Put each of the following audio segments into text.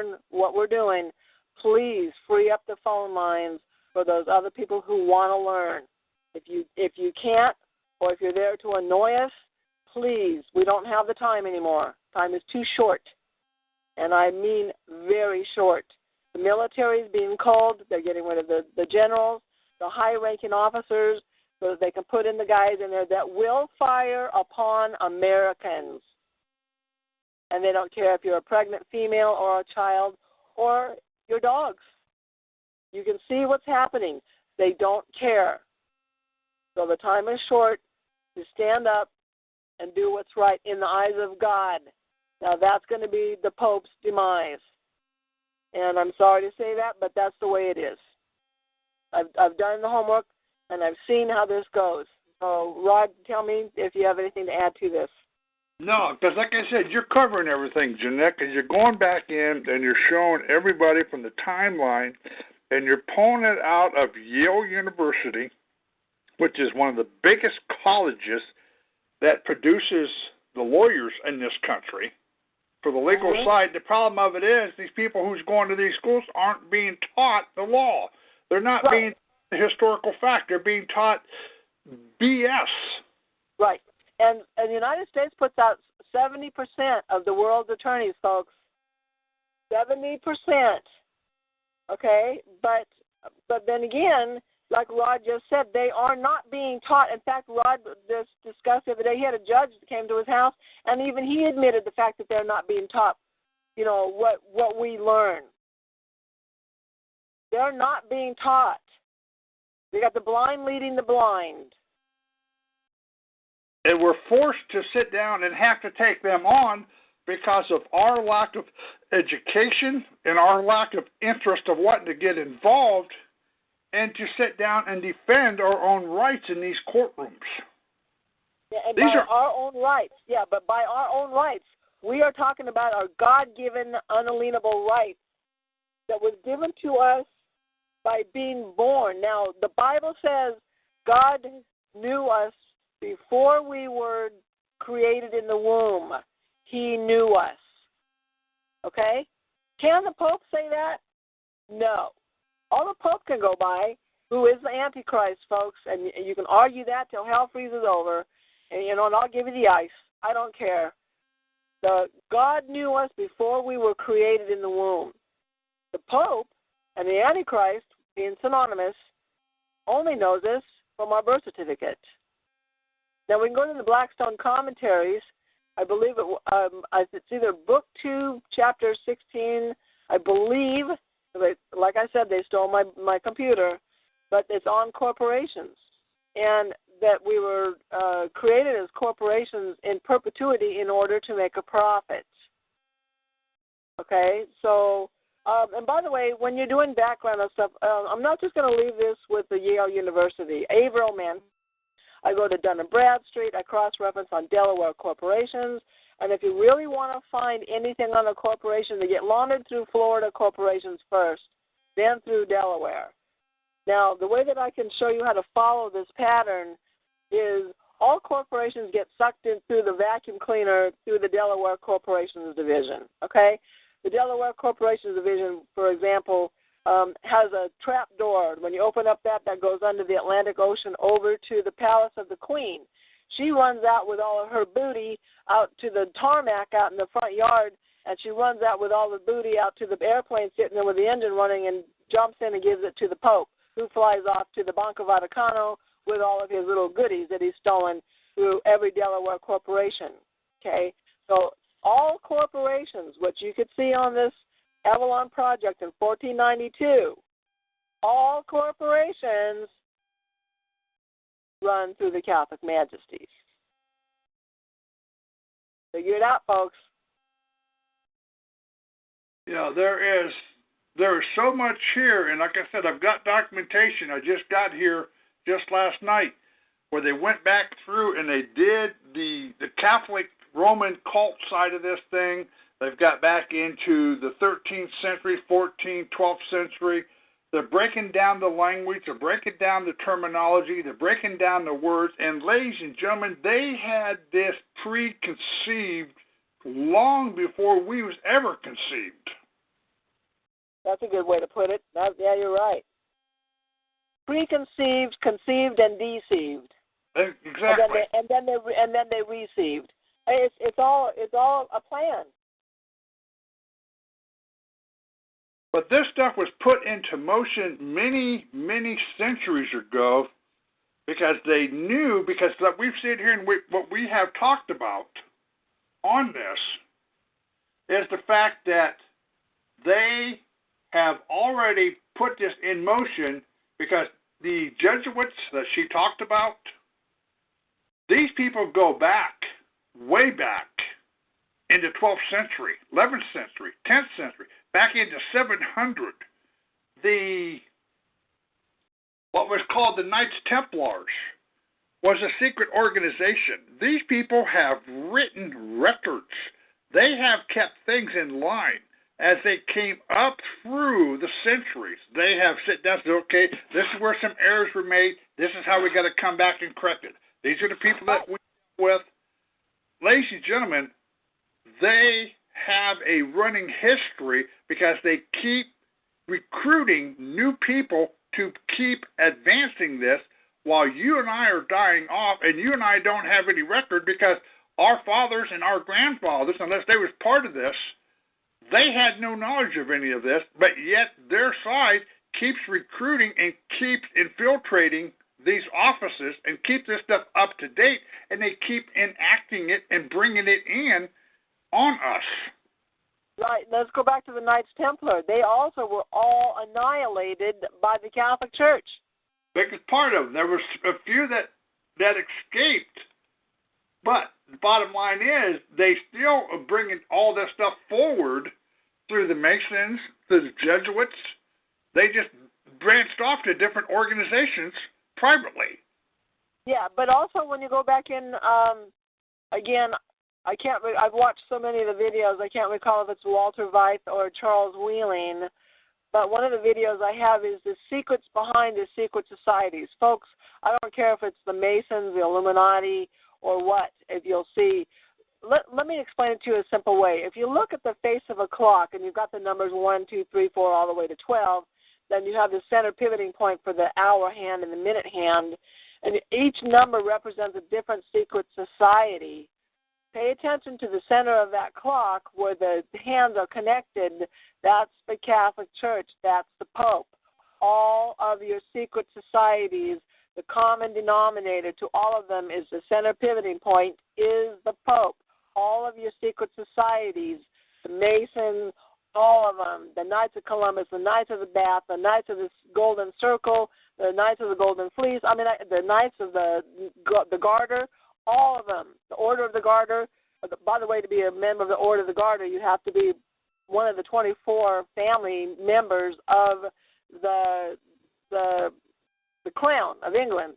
learn what we're doing, please free up the phone lines for those other people who want to learn. If you can't, or if you're there to annoy us, please, we don't have the time anymore. Time is too short, and I mean very short. The military is being culled. They're getting rid of the generals, the high-ranking officers, so that they can put in the guys in there that will fire upon Americans. And they don't care if you're a pregnant female or a child or your dogs. You can see what's happening. They don't care. So the time is short to stand up and do what's right in the eyes of God. Now that's going to be the Pope's demise. And I'm sorry to say that, but that's the way it is. I've done the homework, and I've seen how this goes. So, Rod, tell me if you have anything to add to this. No, because like I said, you're covering everything, Jeanette, because you're going back in and you're showing everybody from the timeline, and you're pulling it out of Yale University, which is one of the biggest colleges that produces the lawyers in this country. For the legal side, the problem of it is these people who's going to these schools aren't being taught the law. They're not being the historical fact. They're being taught BS. Right. And the United States puts out 70% of the world's attorneys, folks. 70%. Okay? But then again, like Rod just said, they are not being taught. In fact, Rod just discussed the other day, he had a judge that came to his house, and even he admitted the fact that they're not being taught, what we learn. They're not being taught. They got the blind leading the blind. And we're forced to sit down and have to take them on because of our lack of education and our lack of interest of wanting to get involved and to sit down and defend our own rights in these courtrooms. Yeah, and these are our own rights. Yeah, but by our own rights, we are talking about our God-given, unalienable rights that was given to us by being born. Now, the Bible says God knew us before we were created in the womb. He knew us. Okay? Can the Pope say that? No. All the Pope can go by, who is the Antichrist, folks, and you can argue that till hell freezes over, and I'll give you the ice. I don't care. God knew us before we were created in the womb. The Pope and the Antichrist, being synonymous, only knows us from our birth certificate. Now, we can go to the Blackstone commentaries. I believe it's either Book 2, Chapter 16, I believe. Like I said, they stole my computer, but it's on corporations, and that we were created as corporations in perpetuity in order to make a profit. Okay, so, and by the way, when you're doing background and stuff, I'm not just going to leave this with the Yale University. Averill, man. I go to Dun & Bradstreet. I cross-reference on Delaware corporations. And if you really want to find anything on a corporation, they get laundered through Florida corporations first, then through Delaware. Now, the way that I can show you how to follow this pattern is all corporations get sucked in through the vacuum cleaner through the Delaware Corporations Division, okay? The Delaware Corporations Division, for example, has a trap door. When you open up that goes under the Atlantic Ocean over to the Palace of the Queen. She runs out with all of her booty out to the tarmac out in the front yard, and she runs out with all the booty out to the airplane sitting there with the engine running and jumps in and gives it to the Pope, who flies off to the Banco Vaticano with all of his little goodies that he's stolen through every Delaware corporation, okay? So all corporations, which you could see on this Avalon Project in 1492, all corporations run through the Catholic majesties. Figure it out, folks. Yeah, there is so much here, and like I said, I've got documentation. I just got here just last night where they went back through and they did the Catholic Roman cult side of this thing. They've got back into the 13th century, 14th, 12th century. They're breaking down the language. They're breaking down the terminology. They're breaking down the words. And ladies and gentlemen, they had this preconceived long before we was ever conceived. That's a good way to put it. Yeah, you're right. Preconceived, conceived, and deceived. Exactly. And then they received. It's all a plan. But this stuff was put into motion many, many centuries ago because they knew, because we've seen here and what we have talked about on this is the fact that they have already put this in motion because the Jesuits that she talked about, these people go back, way back, into 12th century, 11th century, 10th century, back into 700. What was called the Knights Templars was a secret organization. These people have written records. They have kept things in line as they came up through the centuries. They have sit down and said, okay, this is where some errors were made. This is how we got to come back and correct it. These are the people that we deal with. Ladies and gentlemen, they have a running history because they keep recruiting new people to keep advancing this while you and I are dying off, and you and I don't have any record because our fathers and our grandfathers, unless they was part of this, they had no knowledge of any of this, but yet their side keeps recruiting and keeps infiltrating these offices and keep this stuff up to date, and they keep enacting it and bringing it in on us. Right. Let's go back to the Knights Templar. They also were all annihilated by the Catholic Church. Biggest part of them. There was a few that escaped, but the bottom line is they still are bringing all this stuff forward through the Masons, through the Jesuits. They just branched off to different organizations privately. Yeah, but also when you go back in, again, I've watched so many of the videos, I can't recall if it's Walter Veith or Charles Wheeling, but one of the videos I have is the secrets behind the secret societies. Folks, I don't care if it's the Masons, the Illuminati, or what, if you'll see. Let me explain it to you a simple way. If you look at the face of a clock and you've got the numbers 1, 2, 3, 4, all the way to 12, then you have the center pivoting point for the hour hand and the minute hand, and each number represents a different secret society. Pay attention to the center of that clock where the hands are connected. That's the Catholic Church. That's the Pope. All of your secret societies, the common denominator to all of them is the center pivoting point is the Pope. All of your secret societies, the Masons, all of them, the Knights of Columbus, the Knights of the Bath, the Knights of the Golden Circle, the Knights of the Golden Fleece, the Knights of the Garter, all of them, the Order of the Garter. By the way, to be a member of the Order of the Garter, you have to be one of the 24 family members of the Crown of England.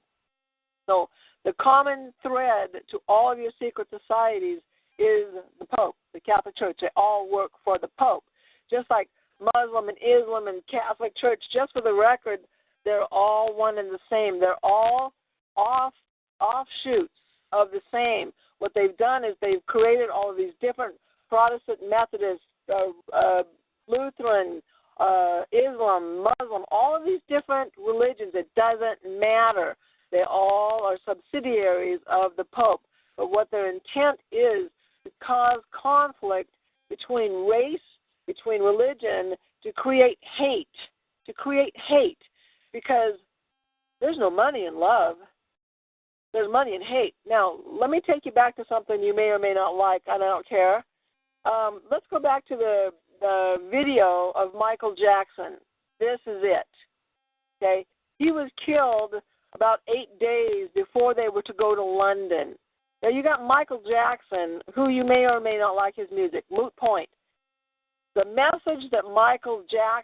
So the common thread to all of your secret societies is the Pope, the Catholic Church. They all work for the Pope. Just like Muslim and Islam and Catholic Church, just for the record, they're all one and the same. They're all offshoots of the same. What they've done is they've created all of these different Protestant, Methodist, Lutheran, Islam, Muslim, all of these different religions. It doesn't matter. They all are subsidiaries of the Pope. But what their intent is to cause conflict between race, between religion, to create hate. Because there's no money in love. There's money in hate. Now, let me take you back to something you may or may not like, and I don't care. Let's go back to the video of Michael Jackson. This is it. Okay? He was killed about 8 days before they were to go to London. Now, you got Michael Jackson, who you may or may not like his music. Moot point. The message that Michael Jackson